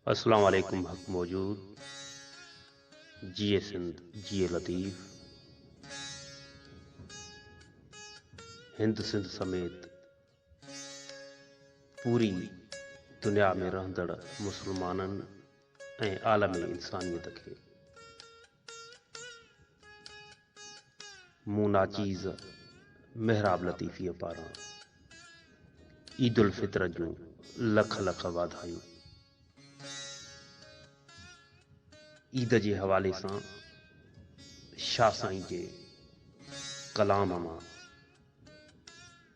अस्सलाम वालेकुम हक मौजूद। जिए सिंध जिए लतीफ़। हिंद सिंध समेत पूरी दुनिया में रहंदड़ मुसलमाननि ऐं आलमी इंसानियत खे मूं नाचीज़ मेहराब लतीफ़ीअ पारां ईद उल फितर जूं लख लख वाधायूं। ईद जे हवाले सां शाह साईं जे कलाम मां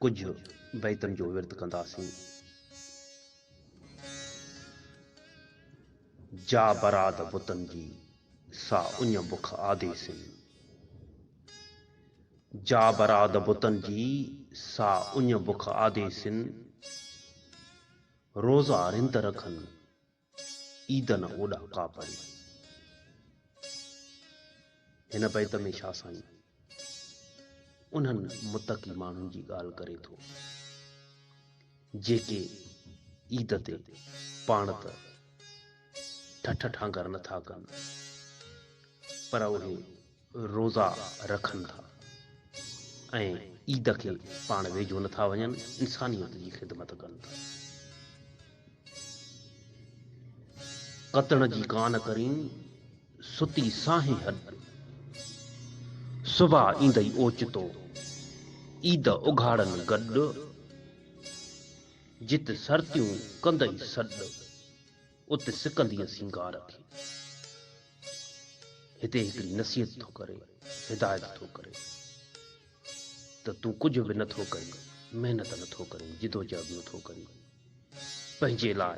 कुझु बैतनि जो विर्त कंदासीं। जा बराद बुतन जी सा उञ बुख आदेसिन। जा बराद बुतन जी सा उञ बुख आदेसिन। रोज़ा रिंद रखन ईद न ओॾा कापड़ी। हिन बैत में शाह साईं उन्हनि मुतक़ी माण्हुनि जी ॻाल्हि करे थो जेके ईद ते पाण त ठठ ठांगर नथा कनि पर उहे रोज़ा रखनि था ऐं ईद खे पाण वेझो नथा वञनि, इंसानियत जी ख़िदमत कनि था। कतण जी कान करीं सुती साहे हॾ। सुबह ईंदई ओचितो ईद उघाड़नि गॾु। जित सरतियूं कंदई सॾ उते सिकंदीअ सिंगार खे। हिते हिकिड़ी नसीहत थो करे, हिदायत थो करे त तूं कुझु बि नथो करीं, महिनत नथो करीं, जिदोजहद नथो करीं पंहिंजे लाइ,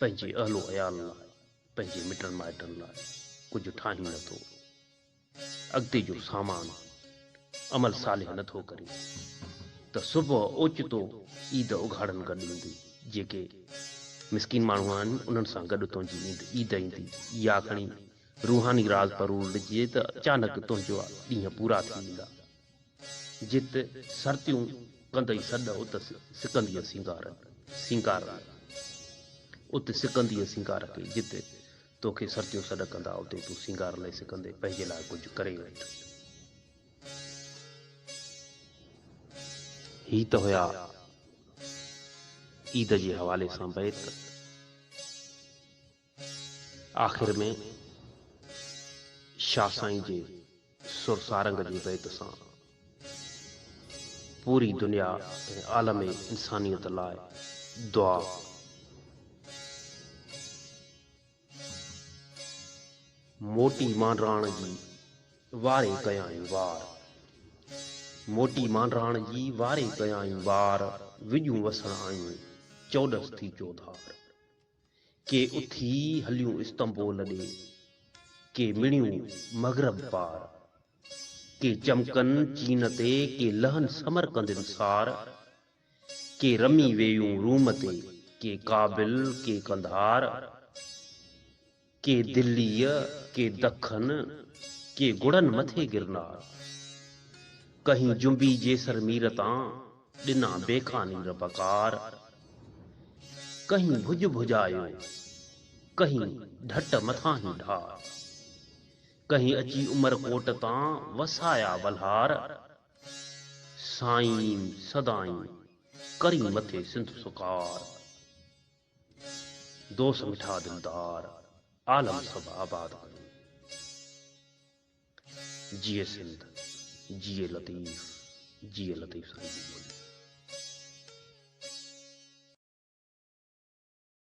पंहिंजे अहलो अयाल लाइ, पंहिंजे मिटनि माइटनि लाइ कुझु ठाहीं नथो, अॻिते जो सामान अमल सालिह नथो करीं त सुबुह ओचितो ईद उघाड़नि गॾु ईंदी। जेके मिसकिन माण्हू आहिनि उन्हनि सां गॾु तुंहिंजी ईद ईंदी। या खणी रूहानी राज़ परूल ॾिजे त अचानक तुंहिंजो ॾींहं पूरा थी वेंदा। जित सरतियूं कंदई सॾ उत सिकंदीअ सिंगार उते सिकंदीअ सिंगार खे। जिते तोखे सरतियूं सॾ कंदा उते तूं सिंगार लाइ सिकंदे पंहिंजे लाइ कुझु करे वठ। ही त हुया ईद जे हवाले सां बैत। आख़िर में शाह साईं जे सुर सारंग जी बैत सां पूरी दुनिया ऐं आलम इंसानियत लाइ दुआ। मोटी मांडराण जी वारे कयाई वार। मोटी मांडराण जी वारे कयाई वार। विजूं वसण आयूं 14 थी चौधार। के उथी हलियूं इस्तंबोल ॾे, के मिणियूं मगरब पार। के चमकन चीन ते, के लहन समरकंद सार। के रमी वेयूं रूम ते, के काबिल, के कंधार। के दिल्लीअ, के दखन, के गुड़न मथे गिरनार। कहीं जुंबी जेसर मीर तां ॾिना बेखानीर बकार। कहीं भुज भुजायो, कहीं ढट मथां ही ढार। कहीं अची उमरकोट तां वसाया बल्हार। साईं सदाईं करी मथे सिंध सुकार। दोस्त मिठा दिलदार आलम सब आबाद करूं। जिए सिंध जिए लतीफ़, जिए लतीफ़ साईं जी ॿोली।